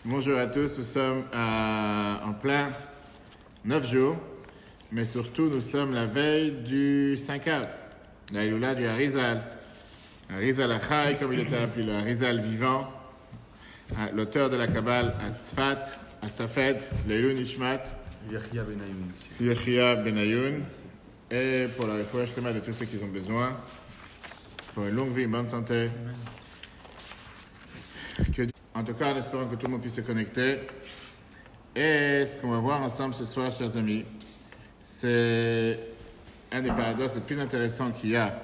Bonjour à tous, nous sommes en plein 9 jours, mais surtout nous sommes la veille du 5 Av, la Iloula du Harizal. Harizal Achai, comme il était appelé, le Harizal vivant, l'auteur de la Kabbale à Tzfat, à Safed, Leilou Nishmat, Yechia Benayoun, et pour la réfouach de tous ceux qui ont besoin, pour une longue vie, une bonne santé. En tout cas, en espérant que tout le monde puisse se connecter. Et ce qu'on va voir ensemble ce soir, chers amis, c'est un des paradoxes les plus intéressants qu'il y a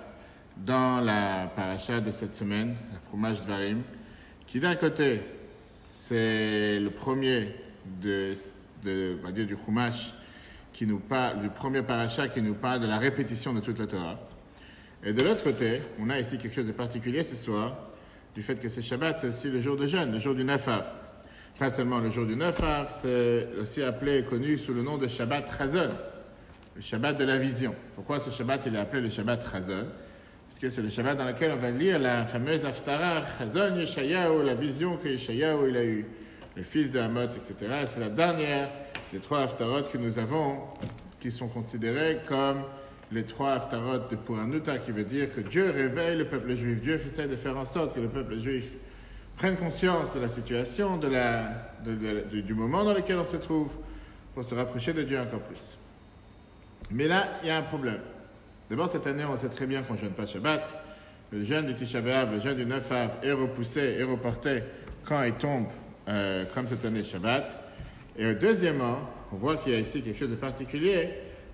dans la paracha de cette semaine, la Chumash Dvarim, qui d'un côté, c'est le premier on va dire, du Chumash qui nous parle, du premier paracha qui nous parle de la répétition de toute la Torah. Et de l'autre côté, on a ici quelque chose de particulier ce soir, du fait que ce Shabbat, c'est aussi le jour de jeûne, le jour du 9 Av. Pas seulement le jour du 9 Av, c'est aussi appelé et connu sous le nom de Shabbat Chazon, le Shabbat de la vision. Pourquoi ce Shabbat il est appelé le Shabbat Chazon? Parce que c'est le Shabbat dans lequel on va lire la fameuse Haftarah, Chazon Yeshayahu, la vision que Yeshayahu il a eue, le fils de Amos, etc. Et c'est la dernière des 3 Haftarot que nous avons, qui sont considérés comme les 3 Haftarot de Puranuta, qui veut dire que Dieu réveille le peuple juif. Dieu essaie de faire en sorte que le peuple juif prenne conscience de la situation, du moment dans lequel on se trouve, pour se rapprocher de Dieu encore plus. Mais là, il y a un problème. D'abord, cette année, on sait très bien qu'on ne jeûne pas Shabbat. Le jeûne du Tisha B'Av, le jeûne du 9 Av est repoussé et reporté quand il tombe, comme cette année Shabbat. Et deuxièmement, on voit qu'il y a ici quelque chose de particulier,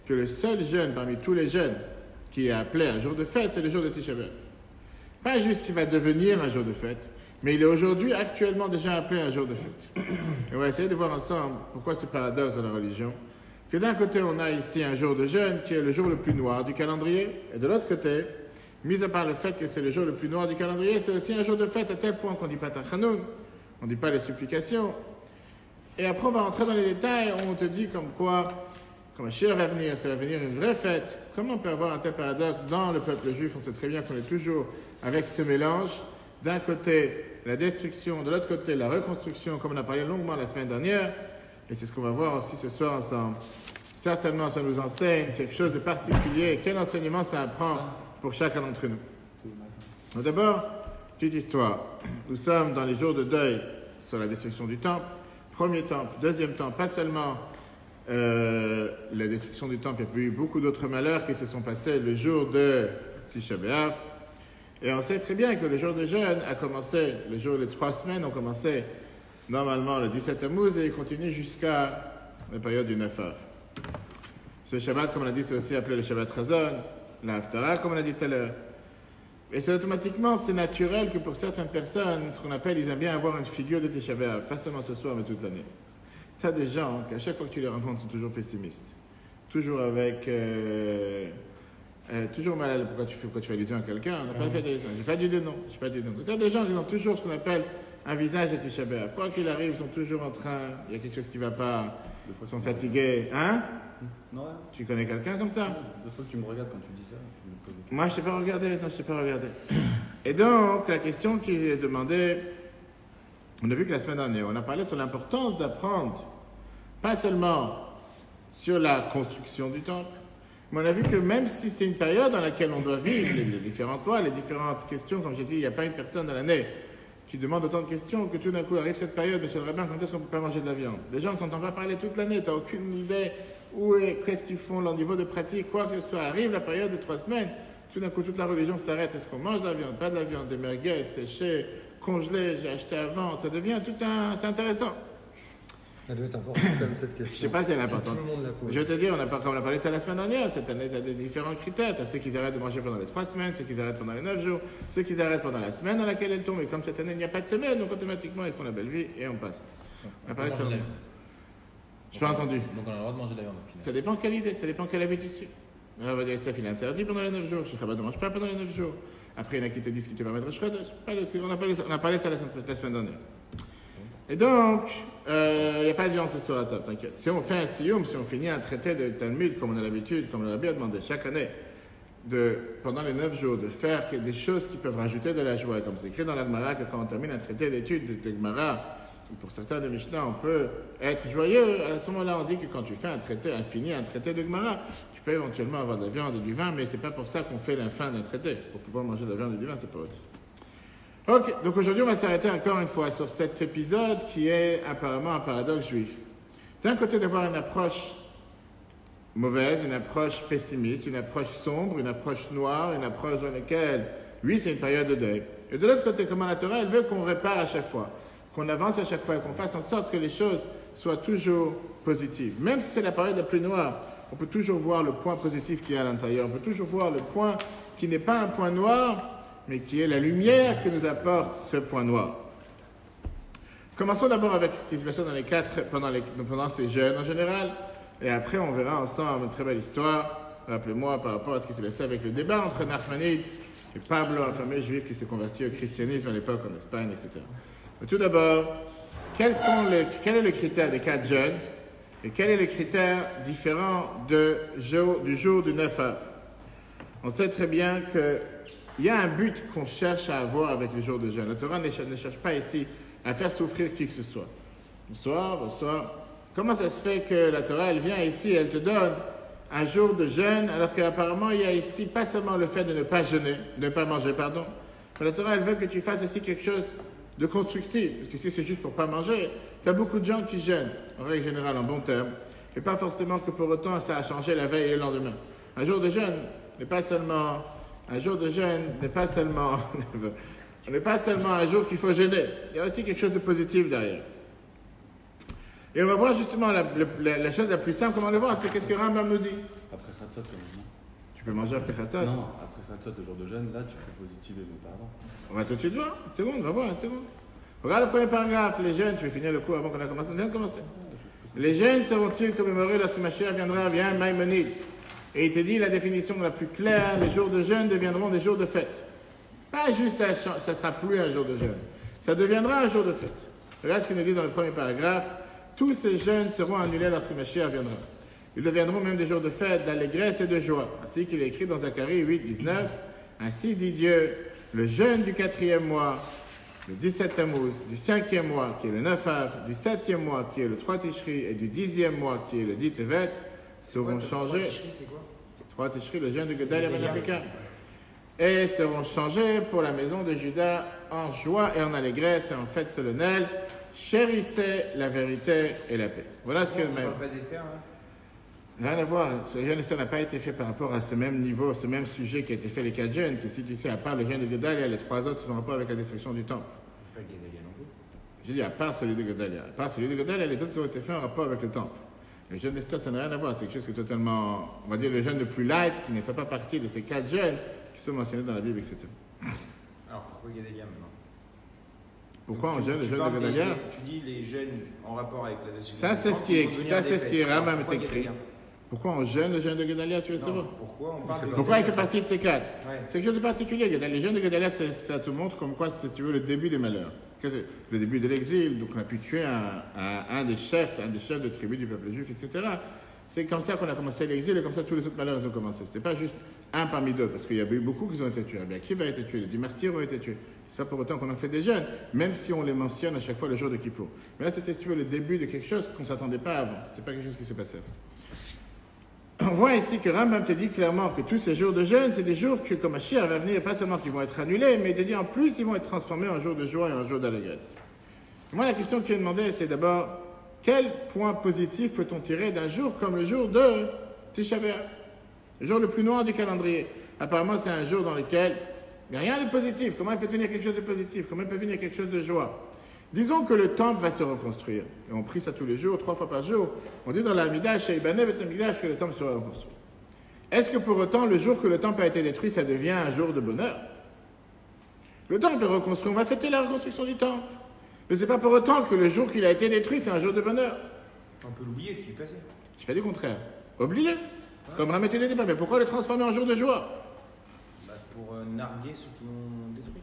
que le seul jeûne parmi tous les jeûnes qui est appelé un jour de fête, c'est le jour de Tisha B'Av. Pas juste qu'il va devenir un jour de fête, mais il est aujourd'hui actuellement déjà appelé un jour de fête. Et on va essayer de voir ensemble pourquoi ce paradoxe dans la religion, que d'un côté on a ici un jour de jeûne qui est le jour le plus noir du calendrier, et de l'autre côté, mis à part le fait que c'est le jour le plus noir du calendrier, c'est aussi un jour de fête à tel point qu'on ne dit pas Tachanoun, on ne dit pas les supplications. Et après on va rentrer dans les détails, on te dit comme quoi, quand Mashiach va venir, ça va venir une vraie fête. Comment on peut avoir un tel paradoxe dans le peuple juif? On sait très bien qu'on est toujours avec ce mélange. D'un côté, la destruction, de l'autre côté, la reconstruction, comme on a parlé longuement la semaine dernière. Et c'est ce qu'on va voir aussi ce soir ensemble. Certainement, ça nous enseigne quelque chose de particulier. Quel enseignement ça apprend pour chacun d'entre nous? Donc d'abord, petite histoire. Nous sommes dans les jours de deuil sur la destruction du temple. Premier temple, deuxième temple, pas seulement la destruction du temple, il y a eu beaucoup d'autres malheurs qui se sont passés le jour de Tisha B'Av. Et on sait très bien que le jour de jeûne a commencé, le jour des 3 semaines ont commencé normalement le 17 Tammuz et il continue jusqu'à la période du 9 Av. Ce Shabbat, comme on a dit, c'est aussi appelé le Shabbat Chazon, la Haftarah, comme on a dit tout à l'heure. Et c'est automatiquement, c'est naturel que pour certaines personnes, ce qu'on appelle, ils aiment bien avoir une figure de Tisha B'Av, pas seulement ce soir, mais toute l'année. Tu as des gens qu'à chaque fois que tu les rencontres, sont toujours pessimistes. Toujours avec... toujours mal. Pourquoi tu fais allusion à quelqu'un? On n'a pas fait des... J'ai pas dit de non. Tu as des gens qui ont toujours ce qu'on appelle un visage de Tisha B'Av. Quoi qu'il arrive, ils sont toujours en train... Il y a quelque chose qui ne va pas. Ils sont fatigués. Hein? Non. Tu connais quelqu'un comme ça? Deux fois que tu me regardes quand tu dis ça. Moi, je ne t'ai pas regardé. Non, je t'ai pas regardé. Et donc, la question qui est demandée... On a vu que la semaine dernière, on a parlé sur l'importance d'apprendre, pas seulement sur la construction du temple, mais on a vu que même si c'est une période dans laquelle on doit vivre les différentes lois, les différentes questions, comme j'ai dit, il n'y a pas une personne dans l'année qui demande autant de questions que tout d'un coup arrive cette période, monsieur le rabbin, quand est-ce qu'on ne peut pas manger de la viande? Des gens qui n'entendent pas parler toute l'année, tu n'as aucune idée où est, qu'est-ce qu'ils font, leur niveau de pratique, quoi que ce soit. Arrive la période de 3 semaines, tout d'un coup toute la religion s'arrête. Est-ce qu'on mange de la viande? Pas de la viande, des merguez, séchées, congelées, j'ai acheté avant, ça devient tout un... C'est intéressant. Ça doit être important quand même cette question. Je ne sais pas si elle est importante. Tout le monde la pose. Je vais te dire, comme on a parlé de ça la semaine dernière, cette année, tu as des différents critères. Tu as ceux qui arrêtent de manger pendant les 3 semaines, ceux qui arrêtent pendant les 9 jours, ceux qui arrêtent pendant la semaine dans laquelle elle tombe. Et comme cette année, il n'y a pas de semaine, donc automatiquement, ils font la belle vie et on passe. On a parlé de ça. Je n'ai pas entendu. Donc on a le droit de manger de la viande au final. Ça dépend quelle idée, ça dépend quelle avis tu suis. On va dire ça, il est interdit pendant les 9 jours. Chez Chabad ne mange pas pendant les 9 jours. Après, il y en a qui te disent qu'il te permettre de Shredosh. On a parlé de ça la semaine dernière. Et donc, il n'y a pas de viande ce soir à table, t'inquiète. Si on fait un siyum, si on finit un traité de Talmud, comme on a l'habitude, comme le Rabbi a demandé chaque année, pendant les 9 jours, de faire des choses qui peuvent rajouter de la joie. Comme c'est écrit dans la Gemara que quand on termine un traité d'études de Gemara, pour certains de Mishnah, on peut être joyeux. À ce moment-là, on dit que quand tu fais un traité infini, un traité de Gemara, tu peux éventuellement avoir de la viande et du vin, mais c'est pas pour ça qu'on fait la fin d'un traité. Pour pouvoir manger de la viande et du vin, c'est pas autre. Ok, donc aujourd'hui, on va s'arrêter encore une fois sur cet épisode qui est apparemment un paradoxe juif. D'un côté, d'avoir une approche mauvaise, une approche pessimiste, une approche sombre, une approche noire, une approche dans laquelle, oui, c'est une période de deuil. Et de l'autre côté, comment la Torah, elle veut qu'on répare à chaque fois, qu'on avance à chaque fois, qu'on fasse en sorte que les choses soient toujours positives. Même si c'est la période la plus noire, on peut toujours voir le point positif qu'il y a à l'intérieur. On peut toujours voir le point qui n'est pas un point noir, mais qui est la lumière que nous apporte ce point noir. Commençons d'abord avec ce qui se passe pendant ces jeûnes en général, et après on verra ensemble une très belle histoire, rappelez-moi, par rapport à ce qui s'est passé avec le débat entre Nachmanide et Pablo, un fameux juif qui s'est converti au christianisme à l'époque en Espagne, etc. Mais tout d'abord, quel est le critère des 4 jeûnes, et quel est le critère différent du jour du 9 av? On sait très bien qu'il y a un but qu'on cherche à avoir avec le jour de jeûne. La Torah ne cherche pas ici à faire souffrir qui que ce soit. Bonsoir. Comment ça se fait que la Torah, elle vient ici, elle te donne un jour de jeûne, alors qu'apparemment, il y a ici pas seulement le fait de ne pas jeûner, de ne pas manger, pardon, mais la Torah, elle veut que tu fasses aussi quelque chose de constructif. Parce que si c'est juste pour pas manger, tu as beaucoup de gens qui jeûnent, en règle générale, en bon terme, et pas forcément que pour autant, ça a changé la veille et le lendemain. Un jour de jeûne n'est pas seulement un jour qu'il faut jeûner. Il y a aussi quelque chose de positif derrière. Et on va voir justement la chose la plus simple, comment le voir, c'est qu'est-ce que Rambam nous dit. Après Khatsot, quand même. Tu peux manger après Khatsot? Non, après Khatsot, le jour de jeûne, là, tu peux positiver, mais pas avant. On va tout de suite voir. Une seconde, on va voir, une seconde. Regarde le premier paragraphe. Les jeûnes, tu veux finir le cours avant qu'on a commencé. On vient de commencer. Les jeûnes seront-ils commémorés lorsque Mashiach viendra? Vient Maïmonide. Et il te dit la définition la plus claire, les jours de jeûne deviendront des jours de fête. Pas juste ça sera plus un jour de jeûne. Ça deviendra un jour de fête. Regarde ce qu'il nous dit dans le premier paragraphe. Tous ces jeûnes seront annulés lorsque Mashiach viendra. Ils deviendront même des jours de fête, d'allégresse et de joie. Ainsi qu'il est écrit dans Zacharie 8, 19. Ainsi dit Dieu, le jeûne du 4e mois, le 17 Tammuz, du 5e mois qui est le 9 av, du 7e mois qui est le 3 Tishri et du 10e mois qui est le 10 Tevet seront changés. 3 Tishri, le jeûne du Gedalia ben Africain. Et seront changés pour la maison de Juda en joie et en allégresse et en fête solennelle. Chérissez la vérité et la paix. Voilà ce que... On parle pas d'Esther, hein? Rien à voir. Ce jeûne d'Esther n'a pas été fait par rapport à ce même niveau, ce même sujet qui a été fait les 4 jeûnes. Si tu sais, à part le jeûne de Gedalia, les 3 autres sont en rapport avec la destruction du temple. Pas Gedalia non plus. J'ai dit à part celui de Gedalia. À part celui de Gedalia, les autres ont été faits en rapport avec le temple. Le jeûne d'Esther, ça n'a rien à voir. C'est quelque chose qui est totalement, on va dire, le jeûne le plus light, qui ne fait pas partie de ces 4 jeûnes qui sont mentionnés dans la Bible, etc. Alors pourquoi Gedalia maintenant? Pourquoi on jeûne le jeûne de Gedalia? Tu dis les jeûnes en rapport avec la destruction. Ça, c'est ce qui est Rambam est écrit. Gedalia? Pourquoi on jeûne le jeûne de Gedalia, tu veux savoir? Pourquoi on parle de Pourquoi il fait partie de ces 4? Ouais. C'est quelque chose de particulier. Les jeûnes de Gedalia, ça te montre comme quoi, si tu veux, le début des malheurs. Le début de l'exil, donc on a pu tuer un des chefs de tribu du peuple juif, etc. C'est comme ça qu'on a commencé l'exil et comme ça tous les autres malheurs ont commencé. C'était pas juste un parmi d'autres, parce qu'il y a eu beaucoup qui ont été tués. Qui va être tué? Les 10 martyrs ont été tués. C'est pas pour autant qu'on en fait des jeûnes, même si on les mentionne à chaque fois le jour de Kippour. Mais là, c'était, si tu veux, le début de quelque chose qu'on ne s'attendait pas avant. C'était pas quelque chose qui s'est passé avant. On voit ici que Rambam te dit clairement que tous ces jours de jeûne, c'est des jours que, comme Mashiach va venir, pas seulement qu'ils vont être annulés, mais il te dit en plus, ils vont être transformés en jours de joie et en jours d'allégresse. Moi, la question qui est demandée, c'est d'abord, quel point positif peut-on tirer d'un jour comme le jour de Tisha B'Av, le jour le plus noir du calendrier? Apparemment, c'est un jour dans lequel il n'y a rien de positif. Comment il peut venir quelque chose de positif? Comment il peut venir quelque chose de joie? Disons que le temple va se reconstruire. Et on prie ça tous les jours, 3 fois par jour. On dit dans la Midrash, que le temple sera reconstruit. Est-ce que pour autant, le jour que le temple a été détruit, ça devient un jour de bonheur? Le temple est reconstruit, on va fêter la reconstruction du temple. Mais ce n'est pas pour autant que le jour qu'il a été détruit, c'est un jour de bonheur. On peut l'oublier, c'est du passé. Je fais du contraire. Oublie-le. Comme Ramet ne dit pas, mais pourquoi le transformer en jour de joie? Pour narguer ceux qui l'ont détruit.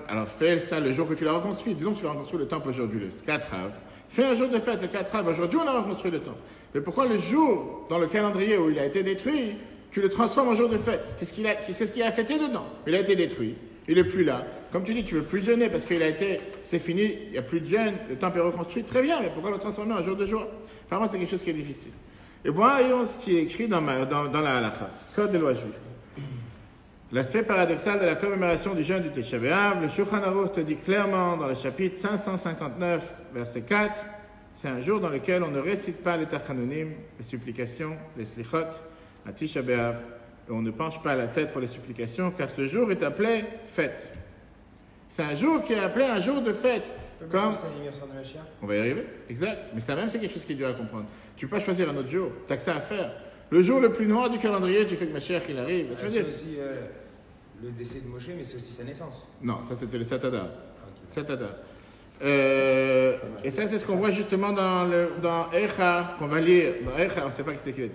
Alors fais ça le jour que tu l'as reconstruit. Disons que tu as reconstruit le temple aujourd'hui, le 4 av. Fais un jour de fête, le 4 av. Aujourd'hui, on a reconstruit le temple. Mais pourquoi le jour dans le calendrier où il a été détruit, tu le transformes en jour de fête. C'est ce qu'il a fêté dedans. Il a été détruit. Il n'est plus là. Comme tu dis, tu ne veux plus jeûner parce qu'il a été, c'est fini, il n'y a plus de jeûne, le temple est reconstruit. Très bien, mais pourquoi le transformer en jour de joie? Apparemment, c'est quelque chose qui est difficile. Et voyons ce qui est écrit dans la halakha, code des lois juives. L'aspect paradoxal de la commémoration du jeûne du Tisha B'Av, le Shulchan Aruch te dit clairement dans le chapitre 559, verset 4, c'est un jour dans lequel on ne récite pas les tachanonim, les supplications, les slichot, à Tisha B'Av, et on ne penche pas la tête pour les supplications, car ce jour est appelé fête. C'est un jour qui est appelé un jour de fête. Comme... C'est l'anniversaire de Mashiach. On va y arriver, exact. Mais ça même, c'est quelque chose qui est dur à comprendre. Tu peux pas choisir un autre jour, tu as que ça à faire. Le jour le plus noir du calendrier, tu fais que Mashiach il arrive. Tu veux C'est dire aussi le décès de Moshe, mais c'est aussi sa naissance. Non, ça c'était le Satadar. Ok. Satadar. Et ça, c'est ce qu'on voit justement dans Echa, qu'on va lire. Dans Echa, on ne sait pas qui c'est qu'il est.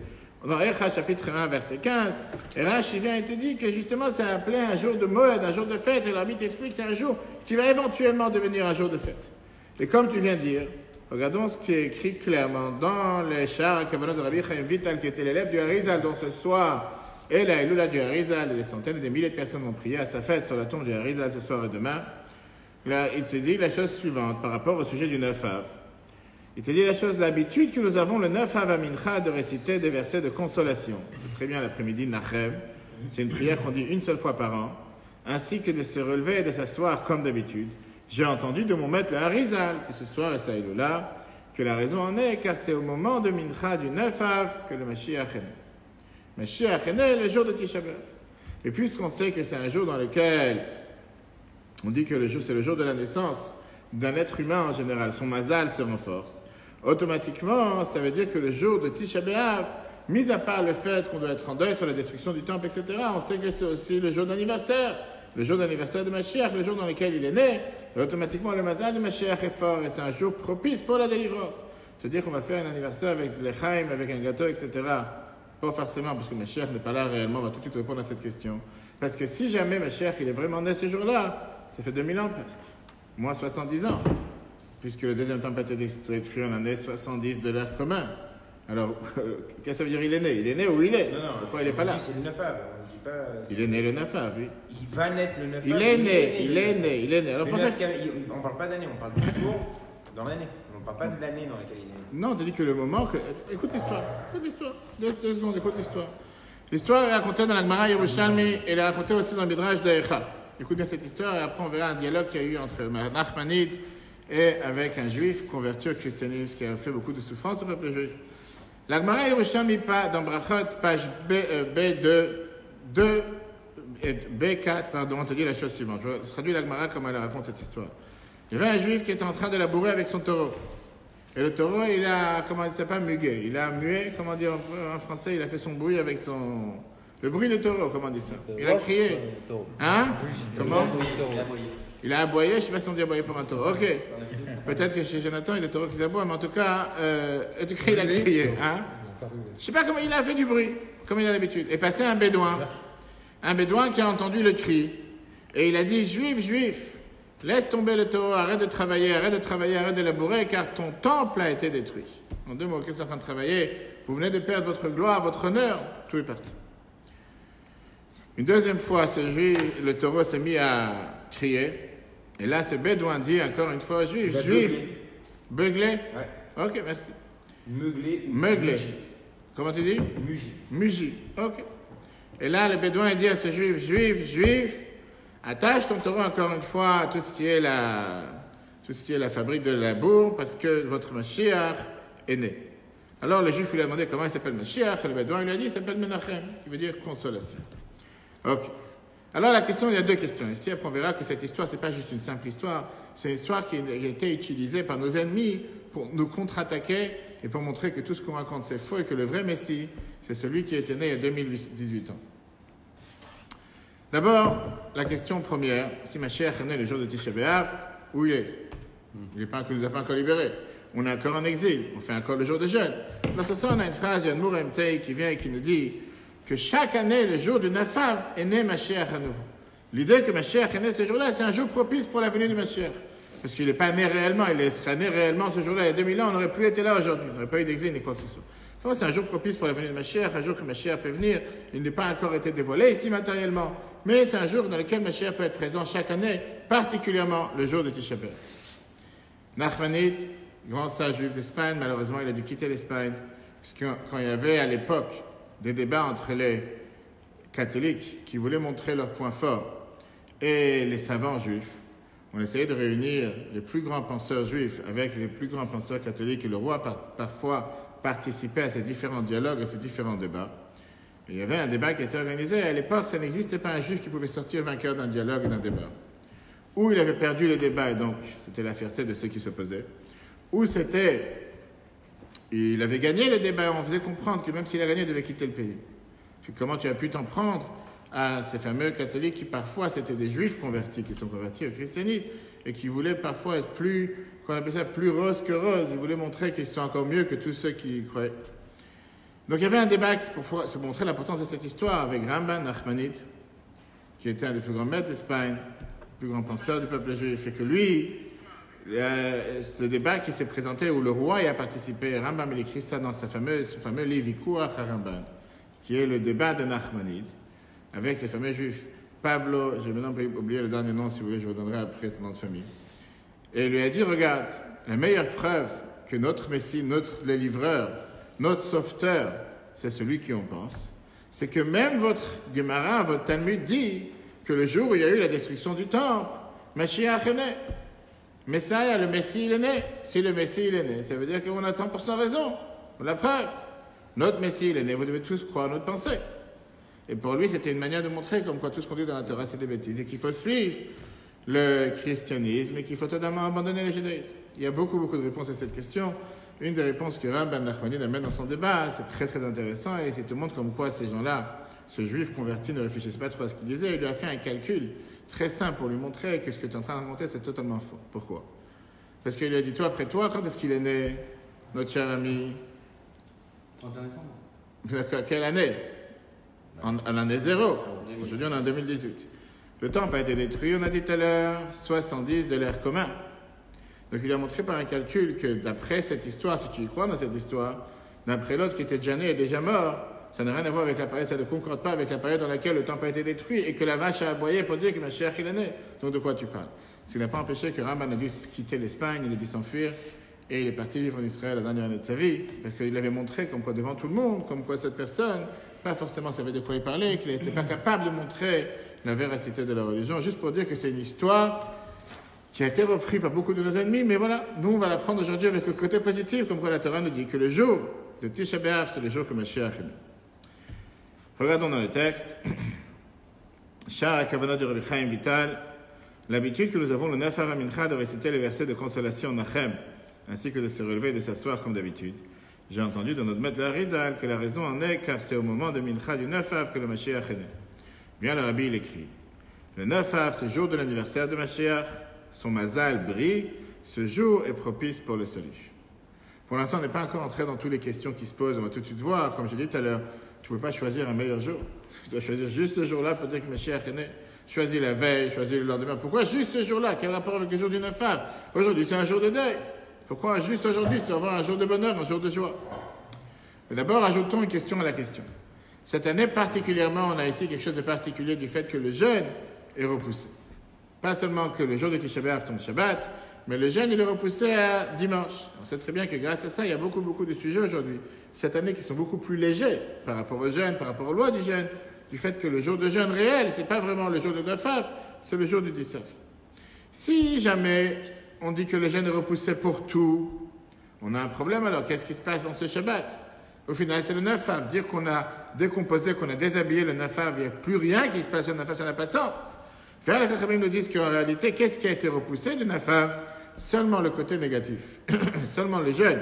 Dans Echa, chapitre 1, verset 15, Erash, il vient et te dit que justement, c'est appelé un jour de mode, un jour de fête. Et l'arbitre t'explique que c'est un jour qui va éventuellement devenir un jour de fête. Et comme tu viens de dire, regardons ce qui est écrit clairement dans les chars Kavanah de Rabbi Chaim Vital, qui était l'élève du Harizal, dont ce soir, et la Elula du Harizal, et des centaines et des milliers de personnes vont prier à sa fête sur la tombe du Harizal ce soir et demain. Là, il s'est dit la chose suivante par rapport au sujet du 9 Av. Il te dit la chose, l'habitude que nous avons le 9 Av à Mincha de réciter des versets de consolation. C'est très bien l'après-midi, Nachem. C'est une prière qu'on dit une seule fois par an, ainsi que de se relever et de s'asseoir comme d'habitude. J'ai entendu de mon maître le Harizal, que ce soir et ça est là, que la raison en est, car c'est au moment de Mincha du 9 Av que le Mashiach est né. Mashiach est né le jour de Tisha B'Av. Et puisqu'on sait que c'est un jour dans lequel on dit que le jour, c'est le jour de la naissance d'un être humain en général, son mazal se renforce. Automatiquement, ça veut dire que le jour de Tisha B'Av, mis à part le fait qu'on doit être en deuil sur la destruction du temple, etc., on sait que c'est aussi le jour d'anniversaire de Mashiach, le jour dans lequel il est né, et automatiquement le mazal de Mashiach est fort, et c'est un jour propice pour la délivrance. C'est-à-dire qu'on va faire un anniversaire avec l'Echaim, avec un gâteau, etc. Pas forcément, parce que Mashiach n'est pas là réellement, on va tout de suite répondre à cette question. Parce que si jamais Mashiach il est vraiment né ce jour-là, ça fait 2000 ans presque, moins 70 ans, puisque le deuxième temple a été détruit en l'année 70 de l'ère commun. Alors, qu'est-ce que ça veut dire il est né? Il est né où il est? Non, Pourquoi il n'est pas là? C'est le 9 Av. On dit pas. Il est né le 9 Av, oui. Il va naître le 9 Av. Il est né. Alors, Le pour ça... 9 on parle pas d'année, on parle du jour dans l'année. On parle pas de l'année dans laquelle il est né. Non, on te dit que le moment que... Écoute l'histoire. Deux secondes, écoute l'histoire. L'histoire est racontée dans la Gemara Yerushalmi et elle est racontée aussi dans le Midrash d'Echa. Écoute bien cette histoire et après on verra un dialogue qu'il y a eu entre Nachmanide et avec un juif converti au christianisme qui a fait beaucoup de souffrance au peuple juif. La Gemara Yerushalmi dans Brachot, page B4, pardon, on te dit la chose suivante. Je traduis la Gemara comme elle raconte cette histoire. Il y avait un juif qui était en train de labourer avec son taureau. Et le taureau, il a, comment il s'appelle, mugué. Il a mué, comment dire en français, il a fait son bruit avec son... Le bruit de taureau, comment on dit ça? Il a crié. Hein? Comment? Il a aboyé, je ne sais pas si on dit aboyer pour un taureau. Ok. Peut-être que chez Jonathan, il y a des taureaux qui aboient, mais en tout cas, il a crié. Hein? Je ne sais pas comment il a fait du bruit, comme il a l'habitude. Et passé un bédouin qui a entendu le cri. Et il a dit, juif, laisse tomber le taureau, arrête de travailler, arrête de labourer, car ton temple a été détruit. En deux mots, qu'est-ce que tu es en train de travailler? Vous venez de perdre votre gloire, votre honneur, tout est parti. Une deuxième fois, le taureau s'est mis à crier. Et là, ce bédouin dit encore une fois, juif. Beuglé? Ouais. Ok, merci. Meuglé. Mugi. Comment tu dis? Mugi. Ok. Et là, le bédouin dit à ce juif, attache ton taureau encore une fois à tout ce qui est la fabrique de labour, parce que votre Mashiach est né. Alors le juif lui a demandé comment il s'appelle Mashiach, et le bédouin lui a dit il s'appelle Menachem, qui veut dire consolation. Ok. Alors la question, il y a deux questions. Ici, après on verra que cette histoire, c'est pas juste une simple histoire, c'est une histoire qui a été utilisée par nos ennemis pour nous contre-attaquer et pour montrer que tout ce qu'on raconte c'est faux et que le vrai Messie, c'est celui qui était né il y a 2018 ans. D'abord, la question première, si Mashiach est né le jour de Tisha B'Av, où il est? Il ne nous a pas encore libérés. On est encore en exil, on fait encore le jour de jeûne. Dans ce sens, on a une phrase d'Yanmour Mtsei qui vient et qui nous dit que chaque année, le jour du 9 Av, est né Mashiach à nouveau. L'idée que Mashiach est né ce jour-là, c'est un jour propice pour la venue du Mashiach. Parce qu'il n'est pas né réellement, il serait né réellement ce jour-là. Il y a 2000 ans, on n'aurait plus été là aujourd'hui. On n'aurait pas eu d'exil ni quoi que ce soit. C'est un jour propice pour la venue de Mashiach, un jour que Mashiach peut venir. Il n'est pas encore été dévoilé ici matériellement, mais c'est un jour dans lequel Mashiach peut être présent chaque année, particulièrement le jour de Tisha B'Av. Nachmanide, grand sage juif d'Espagne, malheureusement il a dû quitter l'Espagne, puisque quand il y avait à l'époque des débats entre les catholiques qui voulaient montrer leurs points forts et les savants juifs, on essayait de réunir les plus grands penseurs juifs avec les plus grands penseurs catholiques, et le roi parfois participait à ces différents dialogues, à ces différents débats. Et il y avait un débat qui était organisé. À l'époque, ça n'existait pas un juif qui pouvait sortir vainqueur d'un dialogue et d'un débat. Ou il avait perdu le débat, et donc c'était la fierté de ceux qui s'opposaient. Ou il avait gagné le débat, on faisait comprendre que même s'il a gagné, il devait quitter le pays. Puis comment tu as pu t'en prendre à ces fameux catholiques qui parfois c'était des juifs convertis, qui sont convertis au christianisme, et qui voulaient parfois être qu'on appelait ça plus rose que rose. Ils voulaient montrer qu'ils sont encore mieux que tous ceux qui y croyaient. Donc il y avait un débat pour se montrer l'importance de cette histoire avec Ramban Nachmanide, qui était un des plus grands maîtres d'Espagne, le plus grand penseur du peuple juif, et que lui, ce débat qui s'est présenté, où le roi y a participé, Rambam il écrit ça dans son fameux livre Vikuach HaRamban, qui est le débat de Nachmanide, avec ces fameux juifs. Pablo, j'ai maintenant oublié le dernier nom, si vous voulez, je vous donnerai après son nom de famille. Et il lui a dit, regarde, la meilleure preuve que notre Messie, notre livreur, notre sauveteur, c'est celui qui on pense, c'est que même votre Gemara, votre Talmud dit que le jour où il y a eu la destruction du temple, Mashiach est né. Messiah, le Messie, il est né. Si le Messie, il est né, ça veut dire qu'on a 100% raison. La preuve. Notre Messie, il est né, vous devez tous croire notre pensée. Et pour lui, c'était une manière de montrer comme quoi tout ce qu'on dit dans la Torah, c'est des bêtises, et qu'il faut suivre le christianisme et qu'il faut totalement abandonner le judaïsme. Il y a beaucoup de réponses à cette question. Une des réponses que Ramban Nachmanide amène dans son débat, c'est très très intéressant, et c'est te montre comme quoi ces gens-là, ce juif converti, ne réfléchissait pas trop à ce qu'il disait. Il lui a fait un calcul très simple pour lui montrer que ce que tu es en train de raconter, c'est totalement faux. Pourquoi? Parce qu'il lui a dit, toi, après toi, quand est-ce qu'il est né, notre cher ami? 31 décembre. D'accord, quelle année? À l'année 0. Aujourd'hui, on est en 2018. Le temple a été détruit, on a dit tout à l'heure, 70 de l'ère commun. Donc il a montré par un calcul que d'après cette histoire, si tu y crois dans cette histoire, d'après l'autre qui était déjà né et déjà mort, ça n'a rien à voir avec la période, ça ne concorde pas avec la période dans laquelle le temple a été détruit et que la vache a aboyé pour dire que Mashiach il est né. Donc de quoi tu parles? Ce qui n'a pas empêché que Ramban a dû quitter l'Espagne, il a dû s'enfuir et il est parti vivre en Israël la dernière année de sa vie, parce qu'il avait montré comme quoi devant tout le monde, comme quoi cette personne, pas forcément savait de quoi il parlait, qu'il n'était pas capable de montrer la véracité de la religion, juste pour dire que c'est une histoire qui a été reprise par beaucoup de nos ennemis, mais voilà, nous on va la prendre aujourd'hui avec le côté positif, comme quoi la Torah nous dit que le jour de Tisha B'Av, c'est le jour que Mashiach est né. Regardons dans le texte. Shah Kavana du Rabbi Chaim Vital, l'habitude que nous avons le 9 Av Mincha de réciter les versets de consolation Nachem, ainsi que de se relever et de s'asseoir comme d'habitude. J'ai entendu dans notre maître Arizal que la raison en est car c'est au moment de Mincha du 9 Av que le Mashiach est né. Bien le Rabbi il écrit, le 9 Av, ce jour de l'anniversaire de Mashiach, son mazal brille, ce jour est propice pour le salut. Pour l'instant, on n'est pas encore entré dans toutes les questions qui se posent, on va tout de suite voir, comme j'ai dit tout à l'heure, tu ne peux pas choisir un meilleur jour. Tu dois choisir juste ce jour-là pour dire que Mashiach est né. Choisis la veille, choisis le lendemain. Pourquoi juste ce jour-là? Quel rapport avec le jour du 9 Av? Aujourd'hui, c'est un jour de deuil. Pourquoi juste aujourd'hui? C'est avoir un jour de bonheur, un jour de joie. Mais d'abord, ajoutons une question à la question. Cette année particulièrement, on a ici quelque chose de particulier du fait que le jeûne est repoussé. Pas seulement que le jour de Tisha B'Av tombe Shabbat, mais le jeûne il est repoussé à dimanche. On sait très bien que grâce à ça, il y a beaucoup de sujets aujourd'hui, cette année, qui sont beaucoup plus légers par rapport au jeûne, par rapport aux lois du jeûne, du fait que le jour de jeûne réel, c'est pas vraiment le jour de 9 Av, c'est le jour du 10 Av. Si jamais on dit que le jeûne est repoussé pour tout, on a un problème alors. Qu'est-ce qui se passe dans ce Shabbat? Au final, c'est le 9 Av. Dire qu'on a décomposé, qu'on a déshabillé le 9 Av, il n'y a plus rien qui se passe le 9 Av, ça n'a pas de sens. Faire les Chachamim nous disent qu'en réalité, qu'est-ce qui a été repoussé du 9 Av? Seulement le côté négatif. Seulement le jeûne,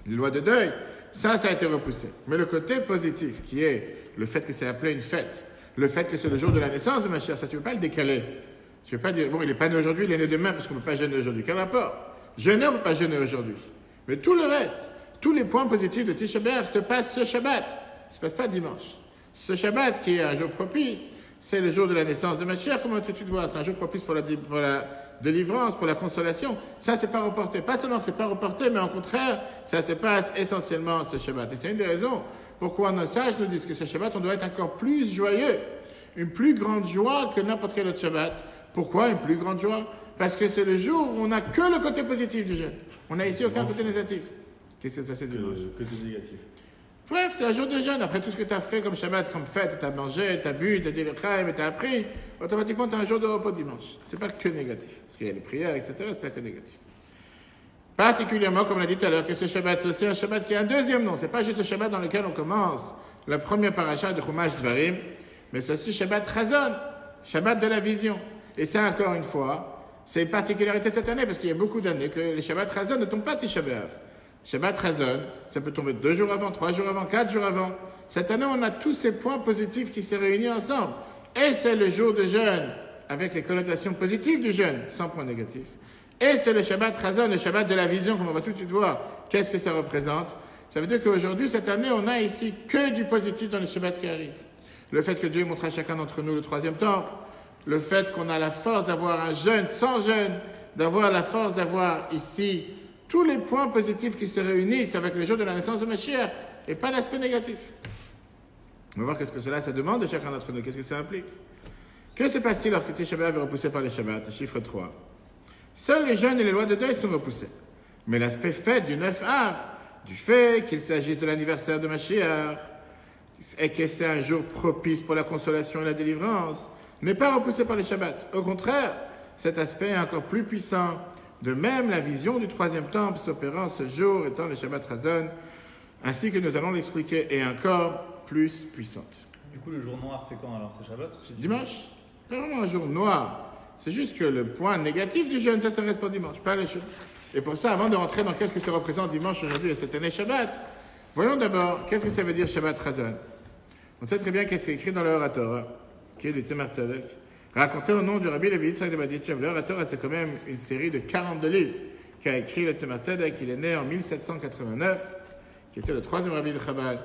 les lois de deuil, ça a été repoussé. Mais le côté positif, qui est le fait que c'est appelé une fête, le fait que c'est le jour de la naissance de Mashiach, ça tu ne peux pas le décaler. Tu ne peux pas dire, bon, il n'est pas né aujourd'hui, il est né demain, parce qu'on ne peut pas jeûner aujourd'hui. Quel rapport? Jeûner, on ne peut pas jeûner aujourd'hui. Mais tout le reste, tous les points positifs de Tisha B'Av se passent ce Shabbat. Ça ne se passe pas dimanche. Ce Shabbat, qui est un jour propice, c'est le jour de la naissance de Mashiach, comme on a tout de suite voir. C'est un jour propice pour la délivrance, pour la consolation, ça c'est pas reporté. Pas seulement que c'est pas reporté, mais au contraire, ça se passe essentiellement ce Shabbat. Et c'est une des raisons pourquoi nos sages nous disent que ce Shabbat, on doit être encore plus joyeux, une plus grande joie que n'importe quel autre Shabbat. Pourquoi une plus grande joie? Parce que c'est le jour où on n'a que le côté positif du jeûne. On n'a ici aucun côté négatif. Qu'est-ce qui s'est passé dimanche? Que du négatif. Bref, c'est un jour de jeûne. Après tout ce que tu as fait comme Shabbat, comme fête, tu as mangé, tu as bu, tu as dit le chaim, tu as appris, automatiquement tu as un jour de repos dimanche. C'est pas que négatif. Parce qu'il y a les prières, etc., c'est pas que négatif. Particulièrement, comme on l'a dit tout à l'heure, que ce Shabbat, c'est aussi un Shabbat qui a un deuxième nom. C'est pas juste le Shabbat dans lequel on commence la première paracha de Chumash Dvarim, mais c'est aussi Shabbat Chazon, Shabbat de la vision. Et c'est encore une fois, c'est une particularité cette année, parce qu'il y a beaucoup d'années que les Shabbat Chazon ne tombent pas Tisha B'Av. Shabbat Chazon, ça peut tomber 2 jours avant, 3 jours avant, 4 jours avant. Cette année, on a tous ces points positifs qui se réunissent ensemble. Et c'est le jour de jeûne, avec les connotations positives du jeûne, sans point négatif. Et c'est le Shabbat Chazon, le Shabbat de la vision, comme on va tout de suite voir. Qu'est-ce que ça représente? Ça veut dire qu'aujourd'hui, cette année, on a ici que du positif dans le Shabbat qui arrive. Le fait que Dieu montre à chacun d'entre nous le 3e temple, le fait qu'on a la force d'avoir un jeûne sans jeûne, d'avoir la force d'avoir ici tous les points positifs qui se réunissent avec le jour de la naissance de Mashiach, et pas l'aspect négatif. On va voir qu'est-ce que cela se demande de chacun d'entre nous, qu'est-ce que ça implique. Que se passe-t-il lorsque Tisha B'Av est repoussé par les Shabbats? Chiffre 3. Seuls les jeûnes et les lois de deuil sont repoussés. Mais l'aspect fête du 9 Av, du fait qu'il s'agisse de l'anniversaire de Mashiach, et que c'est un jour propice pour la consolation et la délivrance, n'est pas repoussé par les Shabbats. Au contraire, cet aspect est encore plus puissant. De même, la vision du 3e temple s'opérant ce jour étant le Shabbat Chazon, ainsi que nous allons l'expliquer, est encore plus puissante. Du coup, le jour noir, c'est quand alors? C'est Shabbat ou c'est Dimanche, pas vraiment un jour noir. C'est juste que le point négatif du jeûne, ça reste pour dimanche, pas le jeûne. Et pour ça, avant de rentrer dans qu'est-ce que ça représente dimanche aujourd'hui et cette année Shabbat, voyons d'abord qu'est-ce que ça veut dire Shabbat Chazon. On sait très bien qu'est-ce qui est écrit dans le Oratora, qui est du Tzemar Tzedek, raconté au nom du Rabbi Levi Yitzhak de Berditchev. Le Oratora, c'est quand même une série de 42 livres qu'a écrit le Tzemar Tzedek. Il est né en 1789, qui était le 3e Rabbi de Chabad.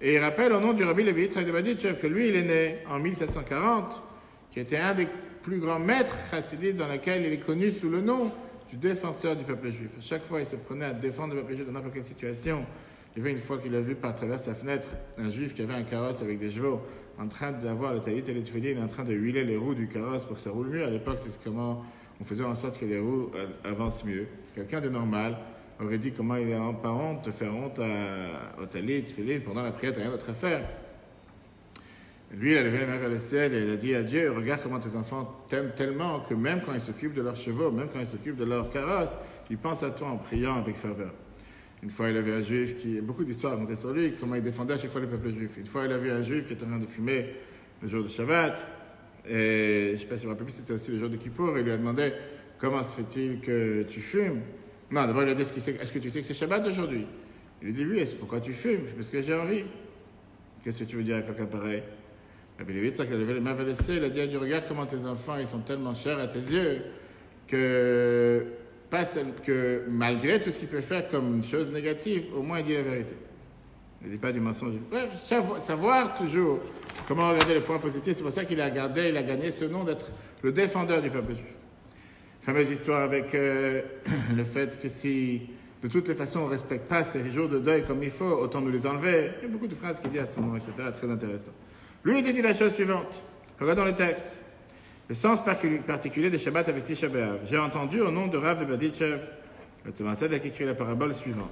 Et il rappelle au nom du Rabbi Levi Yitzhak de Berditchev que lui, il est né en 1740, qui était un des plus grands maîtres chassidiques dans lequel il est connu sous le nom du défenseur du peuple juif. À chaque fois, il se prenait à défendre le peuple juif dans n'importe quelle situation. Il y avait une fois qu'il a vu par travers sa fenêtre un juif qui avait un carrosse avec des chevaux en train d'avoir le talit et le tefillin, en train de huiler les roues du carrosse pour que ça roule mieux. À l'époque, c'est comment on faisait en sorte que les roues avancent mieux. Quelqu'un de normal aurait dit comment il n'a pas honte de faire honte au talit, tefillin, pendant la prière, t'as rien d'autre à faire. Lui, il a levé la main vers le ciel et il a dit à Dieu, regarde comment tes enfants t'aiment tellement que même quand ils s'occupent de leurs chevaux, même quand ils s'occupent de leur carrosse, ils pensent à toi en priant avec ferveur. Une fois, il a vu un juif qui... Beaucoup d'histoires racontées sur lui, comment il défendait à chaque fois le peuple juif. Une fois, il a vu un juif qui était en train de fumer le jour de Shabbat. Et je ne sais pas si je me rappelle plus, c'était aussi le jour de Kippour. Et il lui a demandé, comment se fait-il que tu fumes? Non, d'abord, il a dit, est-ce que tu sais que c'est Shabbat aujourd'hui? Il lui a dit, oui, c'est pourquoi tu fumes? Parce que j'ai envie. Qu'est-ce que tu veux dire à quelqu'un pareil? Et puis, il a levé les mains vers le ciel, il a dit à Dieu, regarde comment tes enfants, ils sont tellement chers à tes yeux que... que malgré tout ce qu'il peut faire comme chose négative, au moins il dit la vérité. Il ne dit pas du mensonge. Bref, savoir toujours comment regarder les points positifs, c'est pour ça qu'il a gagné ce nom d'être le défendeur du peuple juif. Fameuse histoire avec le fait que si de toutes les façons on ne respecte pas ces jours de deuil comme il faut, autant nous les enlever. Il y a beaucoup de phrases qu'il dit à son nom, etc. Très intéressant. Lui, il dit la chose suivante. Regardons le texte. Le sens particulier de Shabbat avec Tisha B'Av. J'ai entendu au nom de Rav de Berditchev, le Tzemar Tzedek a écrit la parabole suivante.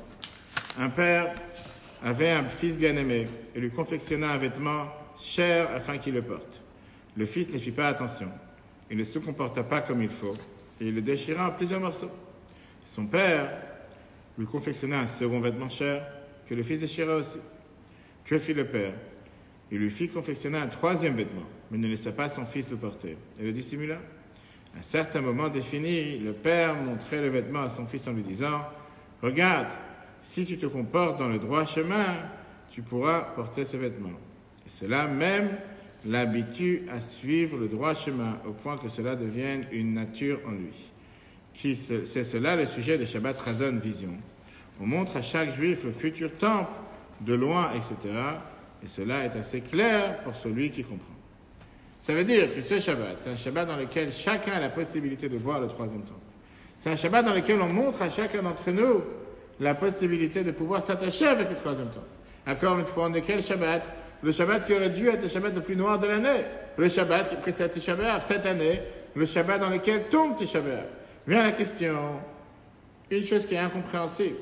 Un père avait un fils bien-aimé et lui confectionna un vêtement cher afin qu'il le porte. Le fils n'y fit pas attention. Il ne se comporta pas comme il faut et il le déchira en plusieurs morceaux. Son père lui confectionna un second vêtement cher que le fils déchira aussi. Que fit le père? Il lui fit confectionner un 3e vêtement, mais ne laissa pas son fils le porter et le dissimula. À un certain moment défini, le père montrait le vêtement à son fils en lui disant « Regarde, si tu te comportes dans le droit chemin, tu pourras porter ce vêtement. » Et cela même l'habitue à suivre le droit chemin, au point que cela devienne une nature en lui. C'est cela le sujet de Shabbat Chazon Vision. On montre à chaque juif le futur temple, de loin, etc., et cela est assez clair pour celui qui comprend. Ça veut dire que ce Shabbat, c'est un Shabbat dans lequel chacun a la possibilité de voir le troisième temple. C'est un Shabbat dans lequel on montre à chacun d'entre nous la possibilité de pouvoir s'attacher avec le troisième temple. Encore une fois, on est quel Shabbat? Le Shabbat qui aurait dû être le Shabbat le plus noir de l'année. Le Shabbat qui précède Tisha B'Av cette année. Le Shabbat dans lequel tombe Tisha B'Av. Vient la question, une chose qui est incompréhensible.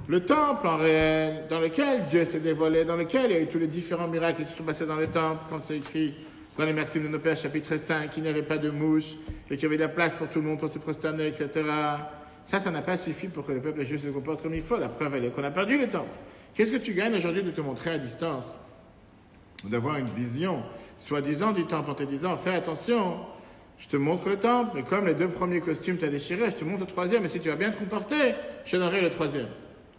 Le temple en réel, dans lequel Dieu s'est dévoilé, dans lequel il y a eu tous les différents miracles qui se sont passés dans le temple, quand c'est écrit dans les Maximes de nos Pères, chapitre 5, qu'il n'y avait pas de mouches, et qu'il y avait de la place pour tout le monde pour se prosterner, etc. Ça n'a pas suffi pour que le peuple juif se comporte comme il faut. La preuve, elle est qu'on a perdu le temple. Qu'est-ce que tu gagnes aujourd'hui de te montrer à distance? D'avoir une vision, soi-disant, du temple, en te disant, fais attention, je te montre le temple, mais comme les 2 premiers costumes t'as déchiré, je te montre le 3e, et si tu vas bien te comporter, je te donnerai le 3e.